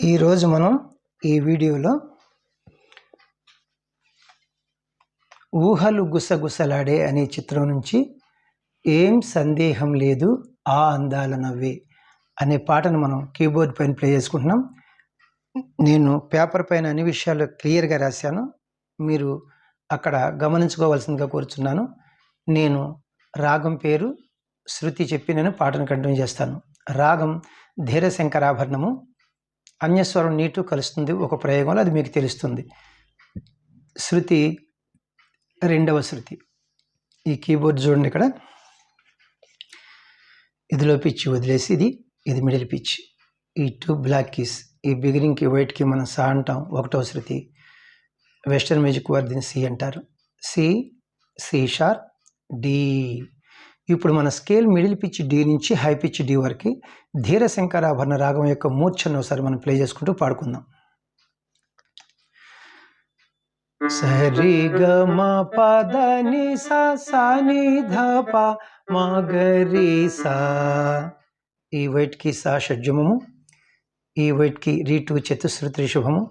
ఈరోజు మనం ఈ వీడియోలో ఊహలు గుసగుసలాడే అనే చిత్రం నుంచి ఏం సందేహం లేదు ఆ అందాల నవ్వే అనే పాటను మనం కీబోర్డ్ పైన ప్లే చేసుకుంటున్నాం. నేను పేపర్ పైన అన్ని విషయాలు క్లియర్గా రాశాను, మీరు అక్కడ గమనించుకోవాల్సిందిగా కోరుచున్నాను. నేను రాగం పేరు శృతి చెప్పి నేను పాటను కంటిన్యూ చేస్తాను. రాగం ధీరశంకరాభరణము. అన్యస్వరం నీటు కలుస్తుంది ఒక ప్రయోగంలో, అది మీకు తెలుస్తుంది. శృతి రెండవ శృతి. ఈ కీబోర్డ్ చూడండి, ఇక్కడ ఇదిలో పిచ్ వదిలేసి ఇది మిడిల్ పిచ్. ఈ టూ బ్లాక్ కీస్, ఈ బిగినింగ్కి వైట్కి మనం సా అంటాం, ఒకటవ శృతి. వెస్టర్న్ మ్యూజిక్ వారు దీన్ని సి అంటారు. C sharp, D. ఇప్పుడు మన స్కేల్ మిడిల్ పిచ్ డి నుంచి హై పిచ్ డి వరకు ధీరశంకరాభరణ రాగం యొక్క మూర్ఛను ఒకసారి మనం ప్లే చేసుకుంటూ పాడుకుందాం. సరి గ మ పద ని సా ని ధ ప మ గ రి సా. ఈ వైట్కి సా షడ్జమము, ఈ వైట్కి రీటు చతుశ్రుతి రిషభము,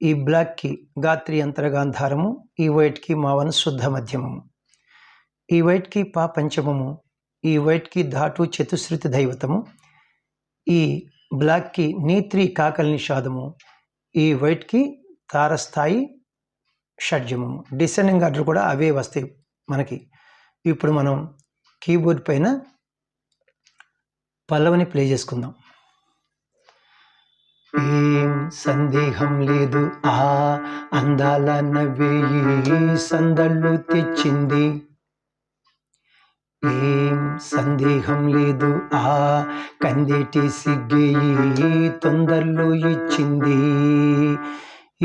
ఈ బ్లాక్కి గాత్రి అంతరగాంధారము, ఈ వైట్కి మావన శుద్ధ మధ్యమము, ఈ వైట్కి పా పంచమము, ఈ వైట్కి ధాటు చతుశ్రుతి దైవతము, ఈ బ్లాక్కి నీత్రి కాకల్ నిషాదము, ఈ వైట్కి తారస్థాయి షడ్జమము. డిసెండింగ్ ఆర్డర్ కూడా అవే వస్తాయి మనకి. ఇప్పుడు మనం కీబోర్డ్ పైన పల్లవిని ప్లే చేసుకుందాం. ఏం సందేహం లేదు ఆ అందాల నవ్వే సందళ్ళు తెచ్చింది, ఏం సందేహం లేదు ఆ కందేటి సిగ్గే తొందరలో ఇచ్చింది,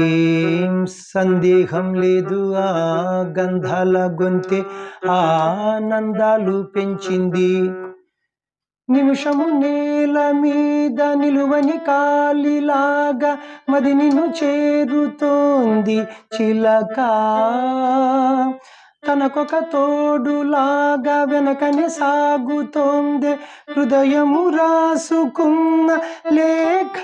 ఏం సందేహం లేదు ఆ గంధాల గొంతె ఆనందాలు పెంచింది, నిమిషము నేల మీద నిలువని కాలిలాగా మది నిన్ను చేరుతోంది చిలక, తనకొక తోడులాగా వెనకనే సాగుతోంది హృదయము రాసుకున్న లేఖ,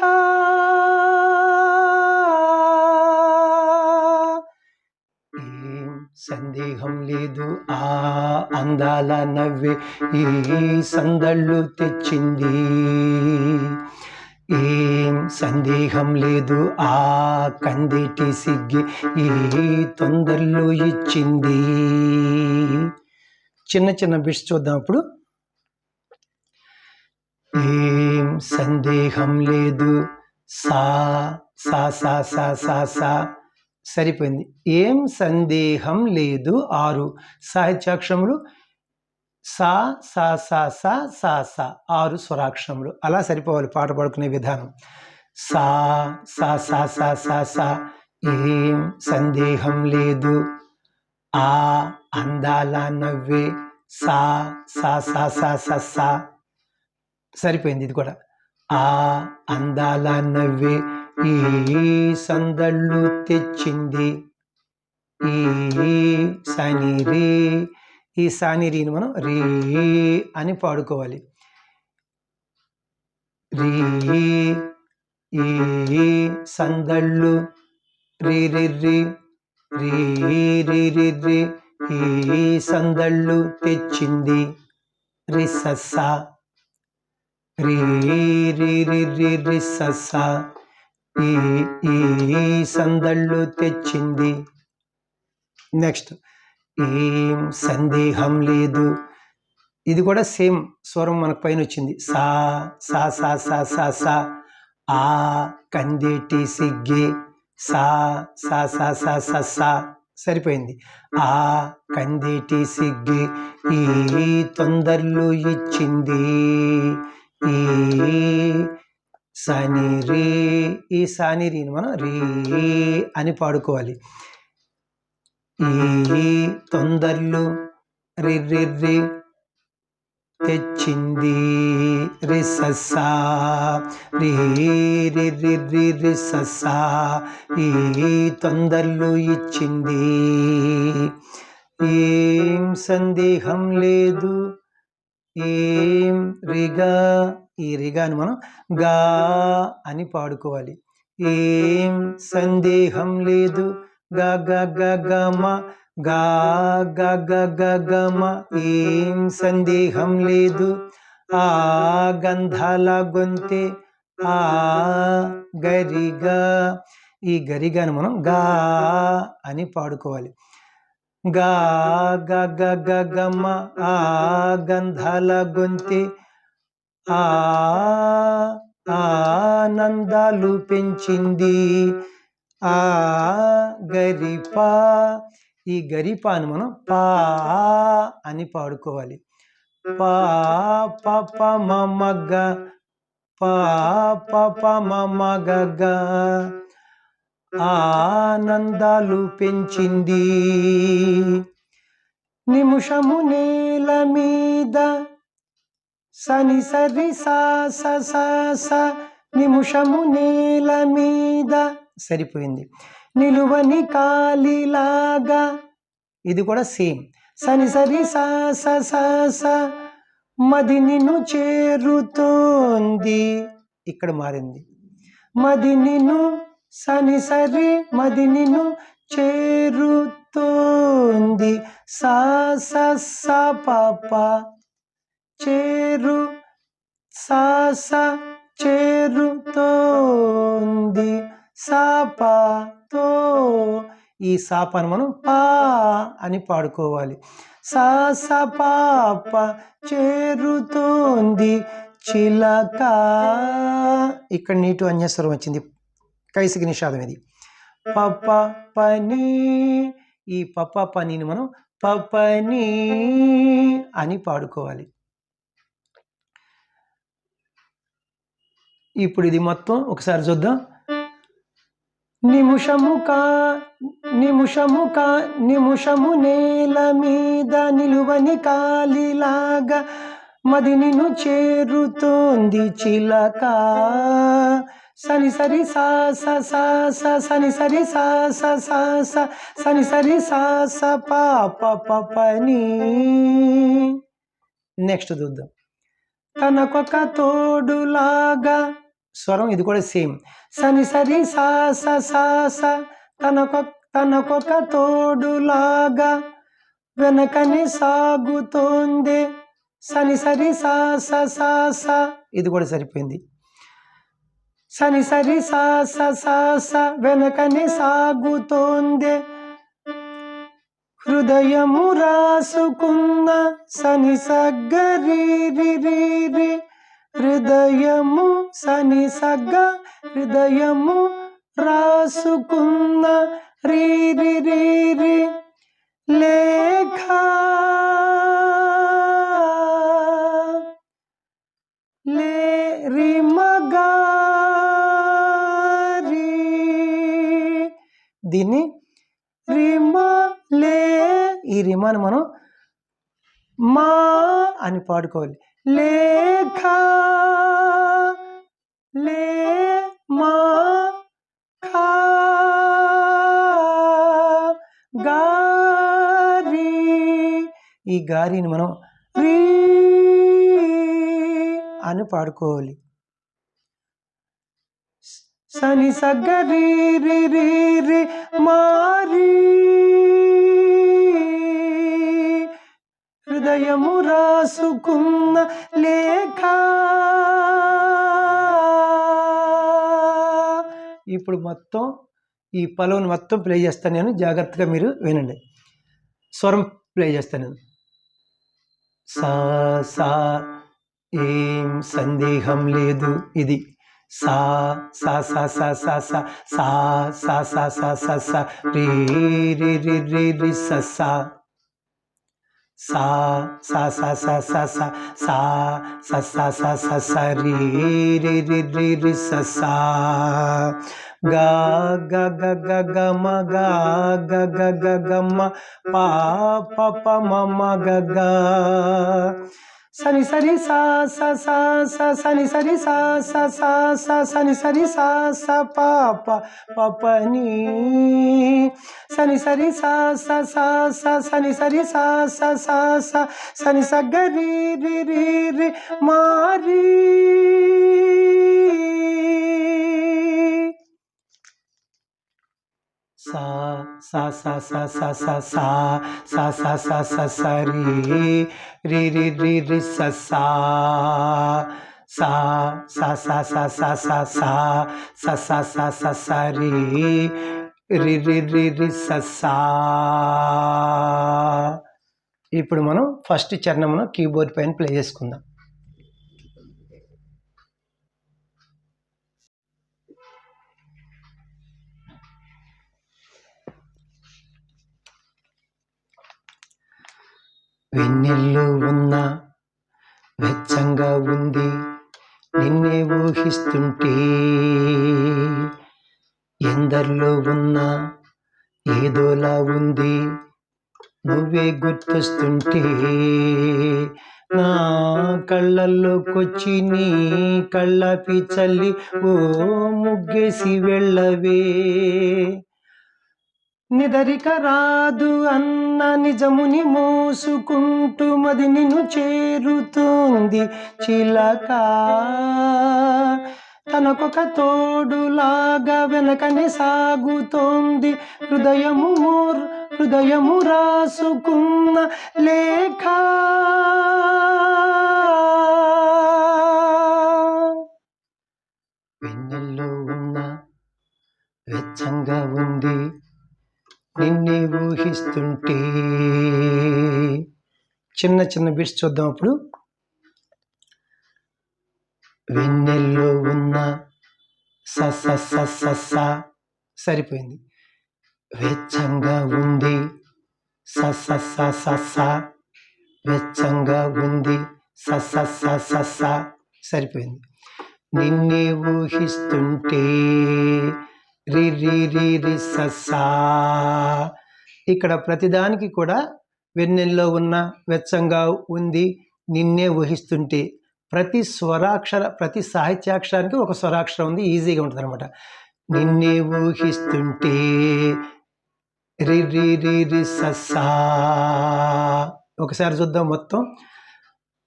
ఏం సందేహం లేదు ఆ అందాల నవ్వే ఈ సందళ్ళు తెచ్చింది, ఏం సందేహం లేదు ఆ కందేటి సిగ్గి ఈ తొందరలో ఇచ్చింది. చిన్న చిన్న బిట్స్ చూద్దాం ఇప్పుడు. ఏం సందేహం లేదు సా సా సా సా సా సా. సరిపోయింది. ఏం సందేహం లేదు 6 సాహిత్యాక్షరములు, సా సా సా సా సా సా 6 స్వరాక్షరములు. అలా సరిపోవాలి పాట పాడుకునే విధానం. సా సా సా సా సా సా. ఏం సందేహం లేదు ఆ అందాల నవ్వే సా సా సా సా సా సా. సరిపోయింది ఇది కూడా. ఆ అందాల నవ్వే ఈ సందళ్ళు తెచ్చింది, ఈ సని రే, ఈ సాని రీని మనం రే అని పాడుకోవాలి. రీ ఈ సందళ్ళు రీ రి రి రీ రి రి రి ఈ సందళ్ళు తెచ్చింది రి సస్సా, రీ రి రి రి రి సస్సా, ఈ సందళ్ళు తెచ్చింది. నెక్స్ట్ ఏం సందేహం లేదు, ఇది కూడా సేమ్ స్వరం మనకు పైన వచ్చింది. సా సా సా సా సా సా. ఆ కందేటి సిగ్గే సా సా సా సా సా సా. సరిపోయింది. ఆ కందేటి సిగ్గే ఈ తొందరలు ఇచ్చింది, ఈ సని రే, ఈ సాని రీని మనం రే అని పాడుకోవాలి. ఈ తొందరలు రి రి రి తెచ్చింది రి సస్సా, రీ రి రి రి రి సస్సా, ఈ తొందరలు ఇచ్చింది. ఏం సందేహం లేదు ఏం రిగా ఈ రిగాని మనం గా అని పాడుకోవాలి. ఏం సందేహం లేదు గ గ గ గమ గా గ గ గ గమ ఏం సందేహం లేదు. ఆ గంధాల గొంతే ఆ గరిగా ఈ గరిగాను మనం గా అని పాడుకోవాలి. గా గ గ గ గమ ఆ గంధాల గొంతే ఆ ఆనందాలు పెంచింది ఆ గరిపా ఈ గరిపాను మనం పా అని పాడుకోవాలి. పా ప మగ పా ప మగ ఆనందాలు పెంచింది. నిమిషము నేల మీద సని సరి సా స నిమిషము నేల మీద సరిపోయింది. నిలువని కాలిలాగా ఇది కూడా సేమ్. సని సరి సా స మది నిన్ను చేరుతోంది ఇక్కడ మారింది. మది నిన్ను సని సరి మది నిన్ను చేరుతోంది సా స పాప చేరు సాస చేరుతోంది సాపతో ఈ సాపను మనం పా అని పాడుకోవాలి. సాస పాప చేరుతోంది చిలక ఇక్కడ నీటు అన్యస్వరం వచ్చింది. కైసికి నిషాదం ఇది. పప పని ఈ పప పనిని మనం పపని అని పాడుకోవాలి. ఇప్పుడు ఇది మొత్తం ఒకసారి చూద్దాం. నిమిషము నేల మీద నిలువని కాలిలాగా మది నిన్ను చేరుతోంది చిలక సని సరి సా సని సరి సా సని సరి సా పని. నెక్స్ట్ చూద్దాం. తనకొక తోడులాగా స్వరం ఇది కూడా సేమ్. సని సరి సా తనకొక తోడులాగా వెనకని సాగుతోంది సని సరి సా ఇది కూడా సరిపోయింది. సని సరి సా వెనకని సాగుతోంది హృదయము రాసుకున్న సని సగ్గరి హృదయము సని సగ్గ హృదయము రాసుకున్న రీ లేఖ రి మగారి దీన్ని రిమా లే ఈ రిమాను మనం మా అని పాడుకోవాలి. లేఖ లే మా ఖా గారి ఈ గారిని మనం రీ అని పాడుకోవాలి. సని సగ్గ రీ మారి హృదయము రాసుకున్న లేఖ. ఇప్పుడు మొత్తం ఈ పలువును మొత్తం ప్లే చేస్తాను నేను, జాగ్రత్తగా మీరు వినండి. స్వరం ప్లే చేస్తాను నేను. సా సా ఏం సందేహం లేదు ఇది సా సా సా సా సా సా సా సా సా సా సా సా రీ రి రి రి రి సా సా సా సా సా సా సా సా సా సా సా సా సా సా రీ రి రి రి రి సా సా గా గ గ గ గ మ గా గ గ గ గ మ పా ప మ మ గ గ సని సరి సా స సా స సని సరి సా స సా స సని సరి సా స పా ప పని సని సరి సా స సా స సని సరి సా స సా స సని స గ రి రి రి రి మారి సా సా సా సా సా సా సా సా సా సా సా సా రి రి రి రి రి సా సా సా సా సా సా సా సా సా సా సా సా సా సా రి రి రి రి రి సా సా. ఇప్పుడు మనం ఫస్ట్ చరణమును కీబోర్డ్ పైన ప్లే చేసుకుందాం. వెన్నెల్లో ఉన్న వెచ్చంగా ఉంది నిన్నే ఊహిస్తుంటే, ఎందరిలో ఉన్న ఏదోలా ఉంది నువ్వే గుర్తొస్తుంటే, నా కళ్ళల్లోకొచ్చి నీ కళ్ళపి చల్లి ఓ ముగ్గేసి వెళ్ళవే, నిదరిక రాదు అన్న నిజముని మోసుకుంటూ మది నిన్ను చేరుతోంది చిలక, తనకొక తోడులాగా వెనకనే సాగుతోంది హృదయము రాసుకున్న లేఖ. వెన్నెల్లో ఉన్న వెచ్చంగా ఉంది నిన్నే ఊహిస్తుంటే. చిన్న చిన్న బిట్స్ చూద్దాం. అప్పుడు వెన్నెల్లో ఉన్న స స స స స సరిపోయింది. వెచ్చంగా ఉంది స స స స స వెచ్చంగా ఉంది స స స స స సరిపోయింది. నిన్నే ఊహిస్తుంటే రి రి రి రి స సా. ఇక్కడ ప్రతిదానికి కూడా వెన్నెల్లో ఉన్న వెచ్చంగా ఉంది నిన్నే ఊహిస్తుంటే ప్రతి సాహిత్యాక్షరానికి ఒక స్వరాక్షరం ఉంది, ఈజీగా ఉంటుంది అనమాట. నిన్నే ఊహిస్తుంటే రి రి రి రి స సా. ఒకసారి చూద్దాం మొత్తం.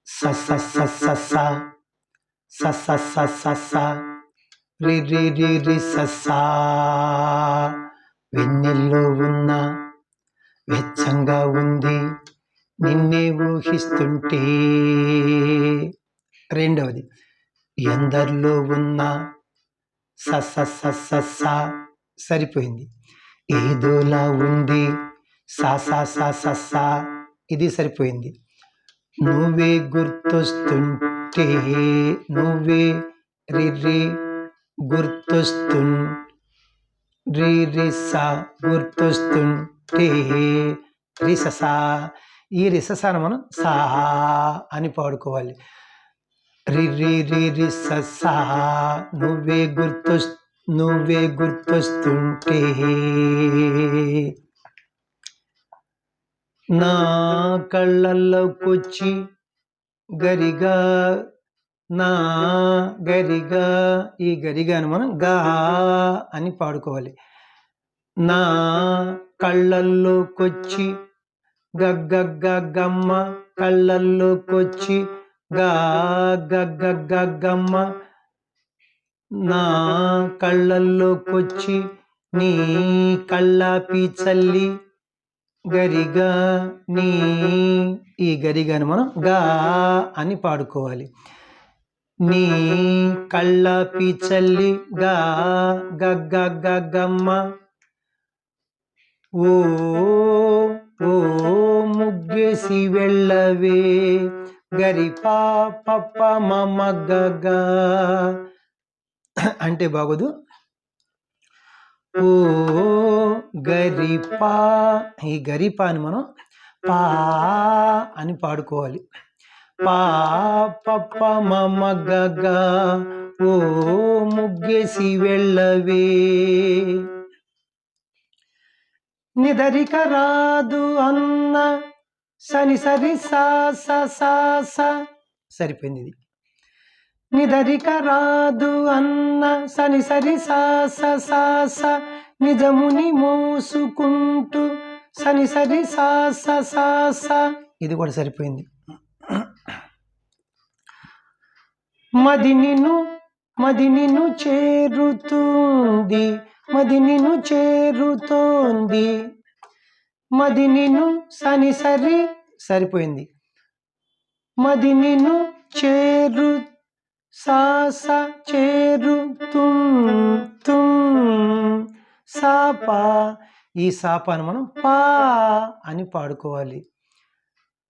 స స స స స స స స స స రి రి రి రి స సా. వెన్నెల్లో ఉన్న వెచ్చంగా ఉంది నిన్నే ఊహిస్తుంటే. రెండవది ఎందరిలో ఉన్న స స స స స సరిపోయింది. ఏదోలా ఉంది సా సా సా సా సా ఇది సరిపోయింది. నువ్వే గుర్తొస్తుంటే నువ్వే రి రి రి రి సా గుర్తొస్తుంటే రిససా. ఈ రిససాను మనం సా అని పాడుకోవాలి. రి రి రి రి సా నువ్వే గుర్తొస్తుంటే, నా కళ్ళల్లోకొచ్చి గరిగా నా గరిగా ఈ గరిగాను మనం గా అని పాడుకోవాలి. నా కళ్ళల్లోకొచ్చి గగ్గమ్మ కళ్ళల్లోకొచ్చి గా గగ్గమ్మ, నా కళ్ళల్లోకొచ్చి నీ కళ్ళాపి చల్లి గరిగా నీ ఈ గరిగాను మనం గా అని పాడుకోవాలి. నీ కళ్ళాపి చల్లి గా గగ్గమ్మ ఓ ఓ ముగ్గేసి వెళ్ళవే గరిపా పప్ప మమ గగా అంటే బాగోదు. ఓ గరిపా ఈ గరిపాని మనం పా అని పాడుకోవాలి. పా పప్ప మమ గగా ఓ ముగ్గేసి వెళ్ళవే, నిదరిక రాదు అన్న సని సరి సా స సా స సరిపోయింది ఇది. నిదరిక రాదు అన్న సని సరి సాస సాస నిజముని మోసుకుంటూ సని సరి సాస సాస ఇది కూడా సరిపోయింది. మది నిన్ను చేరుతుంది, మది నిన్ను చేరుతోంది, మది నిన్ను సని సరి సరిపోయింది. మది నిన్ను చేరు సాస చేరు తుం సాపా. ఈ సాపాను మనం పా అని పాడుకోవాలి.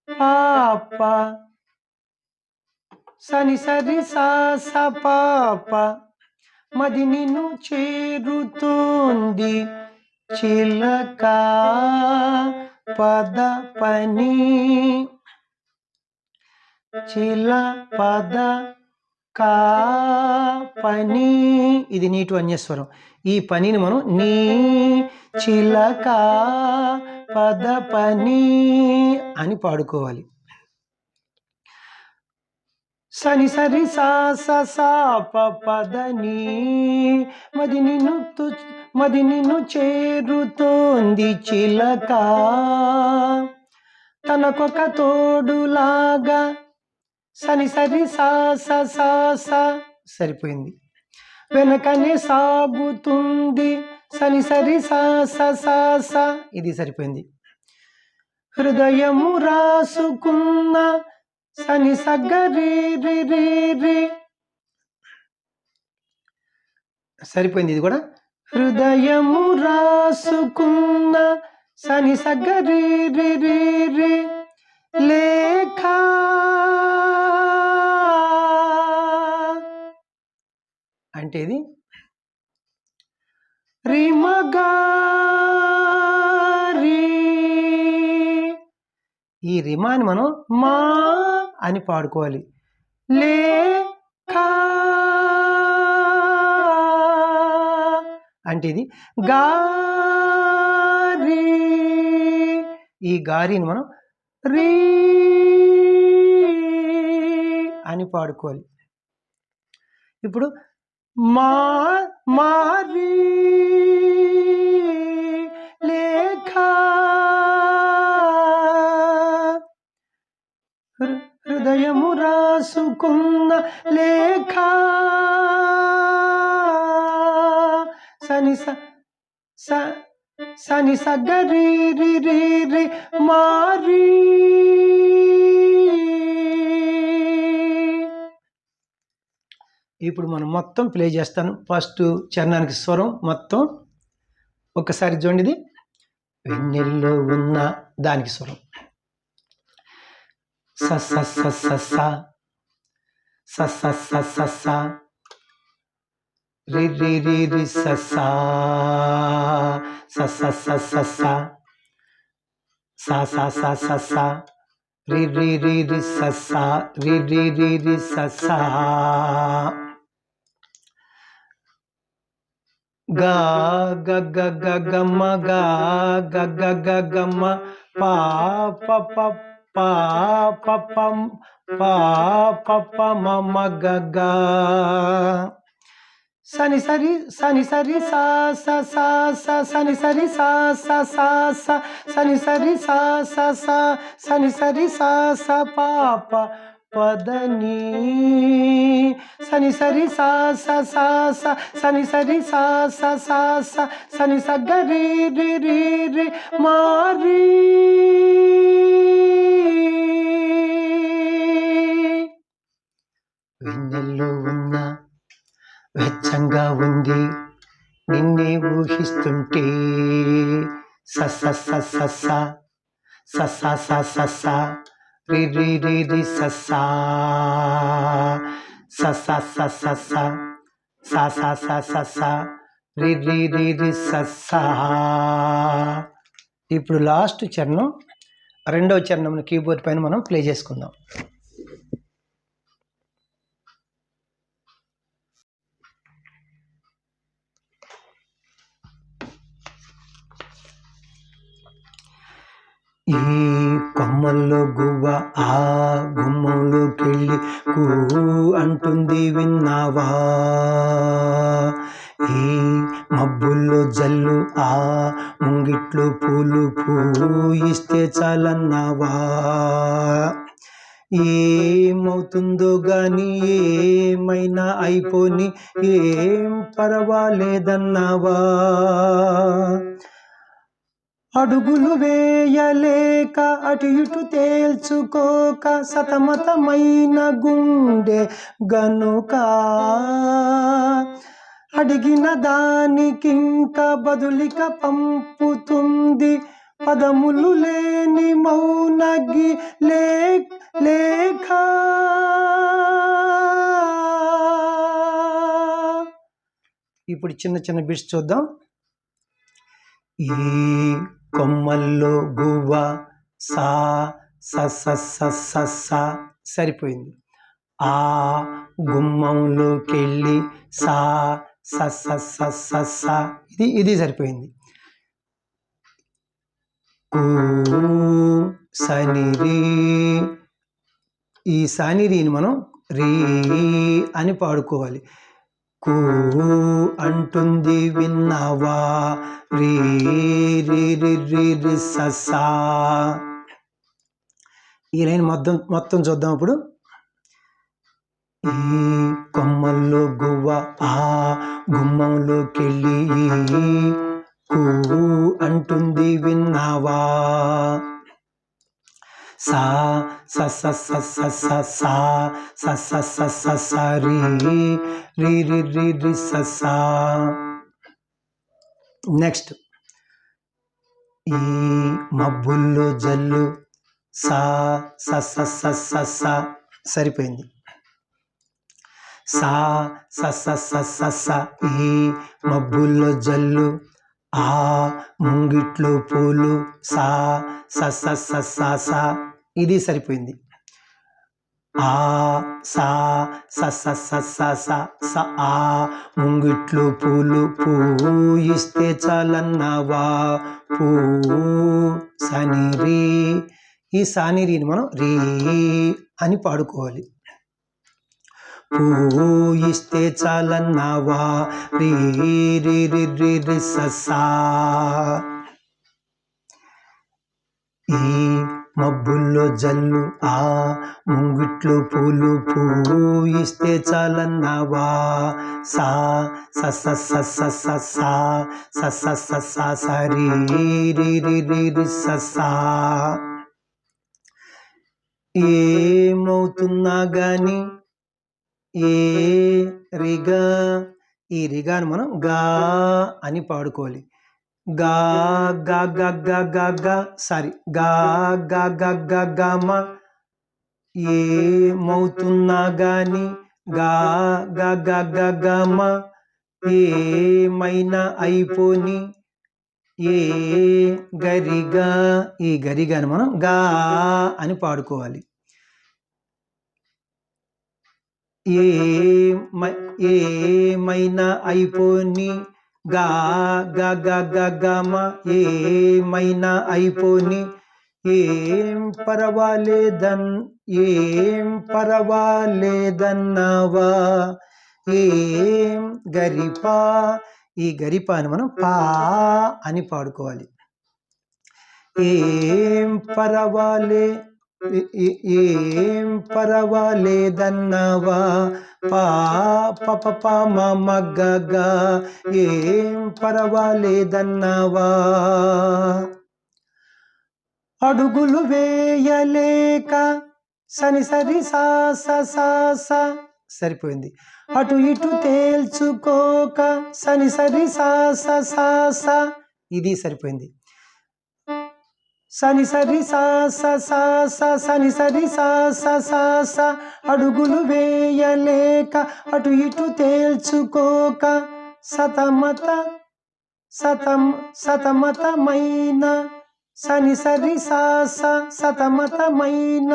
పాప సని సరి సాస పాప. మది నిన్ను చేరుతోంది చిలక పద పని చిల పద కా పని. ఇది నీటు అన్యస్వరం. ఈ పనిని మనం నీ చిలక పద పని అని పాడుకోవాలి. సని సరి సాస సాప పదని మది నిన్ను చేరుతోంది చిలక తనకొక తోడులాగా సని సరి సాస సాస సరిపోయింది. వెనకనే సాగుతుంది సని సరి సాస సాస ఇది సరిపోయింది. హృదయము రాసుకున్న సని సగ్గరి రి రి రి సరిపోయింది ఇది కూడా. హృదయము రాసుకున్న సని సగ్గరి రి రి రి లేఖ అంటే ఇది రిమగారి. ఈ రిమాని మనం మా అని పాడుకోవాలి. లేఖ అంటే ఇది గారి. ఈ గారిని మనం రీ అని పాడుకోవాలి. ఇప్పుడు మారి లేఖ హృదయము రాసుకున్న లేఖ సని సగరి రి రి రి మారి. ఇప్పుడు మనం మొత్తం ప్లే చేస్తాను. ఫస్ట్ చరణానికి స్వరం మొత్తం ఒకసారి చూడండి. ఇది వెన్నెల్లో ఉన్న దానికి స్వరం స స స స స స స స స స రి రి రి రి స స స స స స స స స స స స రి రి రి రి స స రి రి రి రి స స గా గ గ గ గ మ గా గ గ గ గ మ పా ప ప పా ప ప పా ప ప మ మ గ గ సని సరి సా స సా స సని సరి సా స సా స సని సరి సా స సా సని సరి సా స పా ప పదని సని సరి సా స సా స సని సరి సా స సా స సని స గ రి రి రి రి మారి. వెన్నెల్లో ఉన్న వెచ్చంగా ఉంది నిన్నే ఊహిస్తుంటే స స స స స స స స స స రి రి రి రి స స స స స స స స స స స స రి రి రి రి స స. ఇప్పుడు లాస్ట్ చరణం రెండవ చరణం కీబోర్డ్ పైన మనం ప్లే చేసుకుందాం. ఈ కొమ్మల్లో గువ్వ ఆ గుమ్మంలోకెళ్ళి కూ అంటుంది విన్నావా, ఈ మబ్బుల్లో జల్లు ఆ ముంగిట్లో పూలు పూయిస్తే చాలన్నావా, ఏమవుతుందో గాని ఏమైనా అయిపోని ఏం పర్వాలేదన్నావా, అడుగులు వేయలేక అటు ఇటు తేల్చుకోక సతమతమైన గుండె గనుక అడిగిన దానికింక బదులిక పంపుతుంది పదములు లేని మౌనగి లేఖ. ఇప్పుడు చిన్న చిన్న బిట్స్ చూద్దాం. ఈ కొమ్మల్లో గువ్వ సా స సరిపోయింది. ఆ గుమ్మంలోకెళ్ళి సా స ఇది సరిపోయింది. కూ సని రీ, ఈ సాని రీని మనం రీ అని పాడుకోవాలి. కూ అంటుంది విన్నావా, రీ రీ రి రి రి సా. ఈ లైన్ మొత్తం చూద్దాం ఇప్పుడు. ఈ కొమ్మల్లో గువ్వ ఆ గుమ్మంలోకెళ్ళి కూ అంటుంది విన్నావా, సా స రీ రీ రి రి రి సా. నెక్స్ట్, ఈ మబ్బుల్లో జల్లు సా స సరిపోయింది. సా స ఈ మబ్బుల్లో జల్లు ఆ ముంగిట్లో పూలు సా స ఇది సరిపోయింది. ఆ సా స ఆ ముంగిట్లో పూలు పూయిస్తే చాలన్నావా, పూ సని రీ, ఈ సాని రీని మనం రీ అని పాడుకోవాలి. పూయిస్తే చాలన్నావా, రీ రీ రి రి రి సా. ఈ మబ్బుల్లో జల్లు ఆ ముంగిట్లో పూలు పూయిస్తే చాలన్నావా, సా స రీ రీ రి రి రి సా. ఏమవుతున్నా గాని ఏ రిగా, ఈ రిగాను మనం గా అని పాడుకోవాలి. గా గా గా గా గా గా సారీ గా గా గా గా గా మా. ఏమవుతున్నా గాని గా గా గా గా గా మా, ఏమైనా అయిపోని ఏ గరిగా, ఈ గరిగాను మనం గా అని పాడుకోవాలి. ఏమైనా అయిపోని గా గా గా గా గా మా, ఏమైనా అయిపోని ఏం పర్వాలేదన్నావా, ఏం గరిపా, ఈ గరిపాని మనం పా అని పాడుకోవాలి. ఏం పర్వాలేదన్నావా, పా ప మ గ గా, ఏం పర్వాలేదన్నావా, అడుగులు వేయలేక సని సరి సా సరిపోయింది. అటు ఇటు తేల్చుకోక సని సరి సా ఇది సరిపోయింది. సని సరి సని సరి సా అడుగులు వేయలేక అటు ఇటు తేల్చుకోక సతమతమైన సని సరి సతమతమైన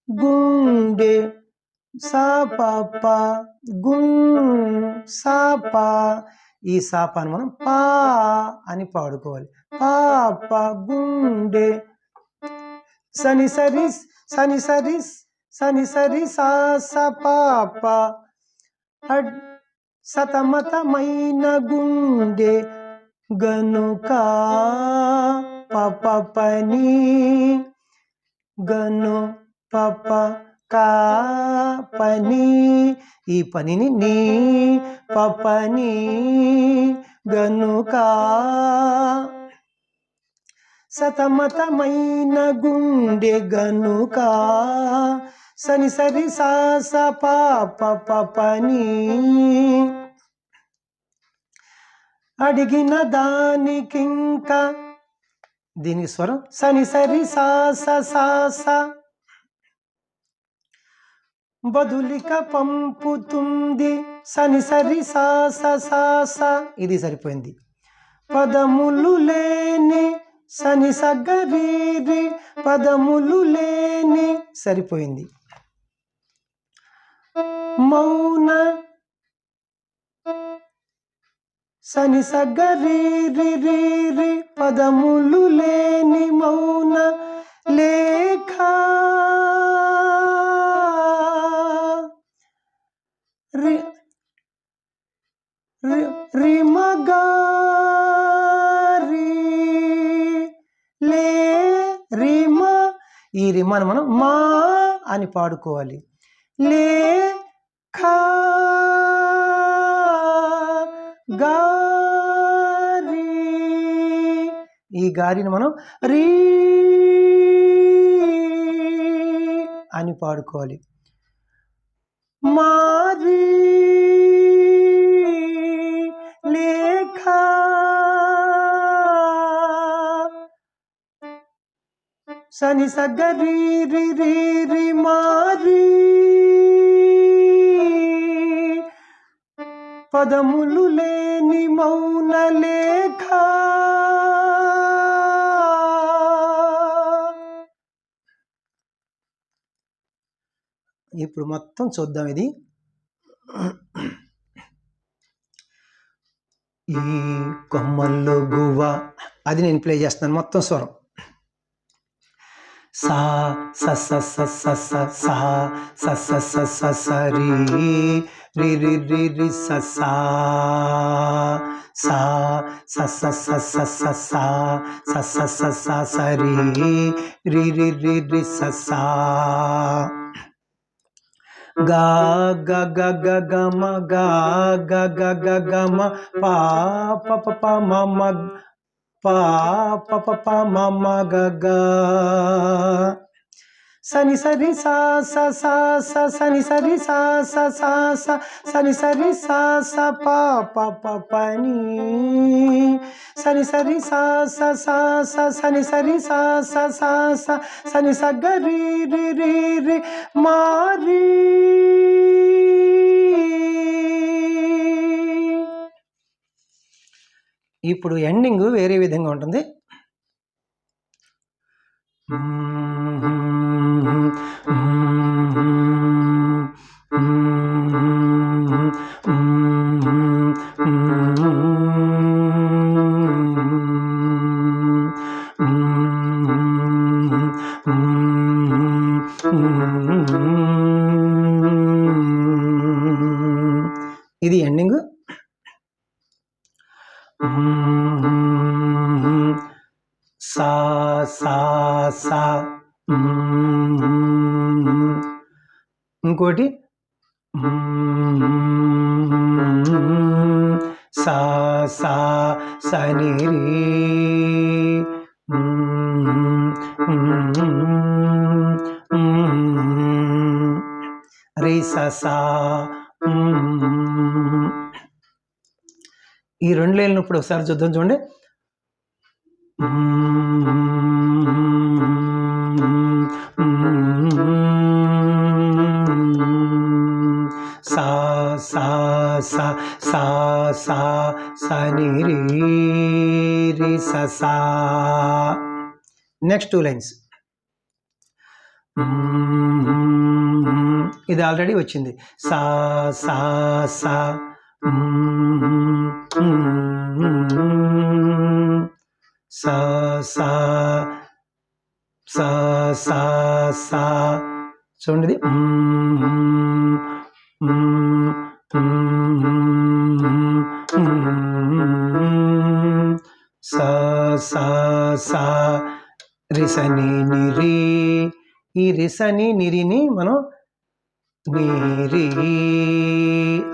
గుండె సాప సాప, ఈ సాపాను మనం పా అని పాడుకోవాలి. పాప గుండె సని సరి సని సరి సని సరి సా స పాప సతమతమైన గుండె గనుక పప పని గను పప కా పని, ఈ పనిని నీ పపని గనుక సతమతమైన గుండె గనుక సని సరి సా స పాప పని అడిగిన దానికింక, దీనికి స్వరం సని సరి సా స సా స, బదులిక పంపుతుంది సని సరి సా స సా స, ఇది సరిపోయింది. పదములు లేని సని సగరీరి పదములు లేని, సరిపోయింది. మౌన సని సగరీరి రీరి పదములు లేని మౌన లేఖ రిమగారి లే రిమ, ఈ రిమను మనం మా అని పాడుకోవాలి. లే ఖా గారి, ఈ గారిని మనం రీ అని పాడుకోవాలి. మారి లేఖ సని సగరి రి రి రి మారి పదములు లేని మౌన లేఖ. ఇప్పుడు మొత్తం చూద్దాం. ఇది ఈ కొమ్మల్లో గువ్వ, అది నేను ప్లే చేస్తున్నాను మొత్తం స్వరం. సా స స స స స సా స స స స స రి రి రి రి రి స సా సా స స స స స సా స స స స స రి రి రి రి రి స సా. గా గ గ గ గ మ గా గ గ గ గ మ పా ప ప ప మ మ పా ప ప ప మ మ గ గ. సని సరి సా స సా స సని సరి సా స సా స సని సరి సా స పా ప ప పని సని సరి సా స సా స సని సరి సా స సా స సని స గ రి రి రి రి మారి. ఇప్పుడు ఎండింగ్ వేరే విధంగా ఉంటుంది. ఇది ఎండింగ్. సా సా సా, ఇంకోటి సా సా సని రి రి స సా. ఈ రెండు లైన్లు ఇప్పుడు ఒకసారి చూద్దాం. చూడండి. సా సా సా సా సా సని రి రి స సా. Next 2 lines. ఇది ఆల్రెడీ వచ్చింది. సా సా సా సా సా సా సా సా చూడండి ఇది సా సా సా రిసని నిరి ఈ రిసని నిరిని మనం నీరి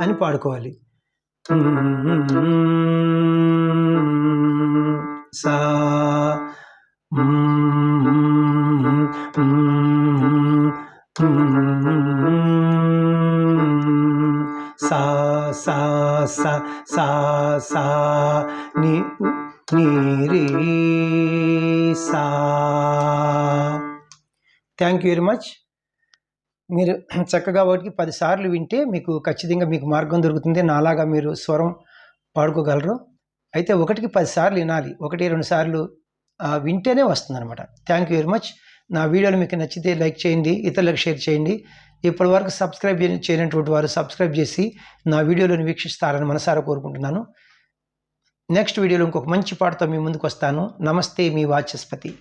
అని పాడుకోవాలి సా సా సా సా సా సా ని రి సా. Thank you very much. మీరు చక్కగా ఒకటికి 10 సార్లు వింటే మీకు ఖచ్చితంగా మీకు మార్గం దొరుకుతుంది. నాలాగా మీరు స్వరం పాడుకోగలరు. అయితే ఒకటికి 10 సార్లు వినాలి. 1-2 సార్లు వింటేనే వస్తుందన్నమాట. Thank you very much. నా వీడియోలు మీకు నచ్చితే లైక్ చేయండి, ఇతరులకు షేర్ చేయండి. ఇప్పటివరకు సబ్స్క్రైబ్ చేయనటువంటి వారు సబ్స్క్రైబ్ చేసి నా వీడియోలను వీక్షిస్తారని మనసారా కోరుకుంటున్నాను. నెక్స్ట్ వీడియోలో ఇంకొక మంచి పాటతో మీ ముందుకు వస్తాను. నమస్తే, మీ వాచస్పతి.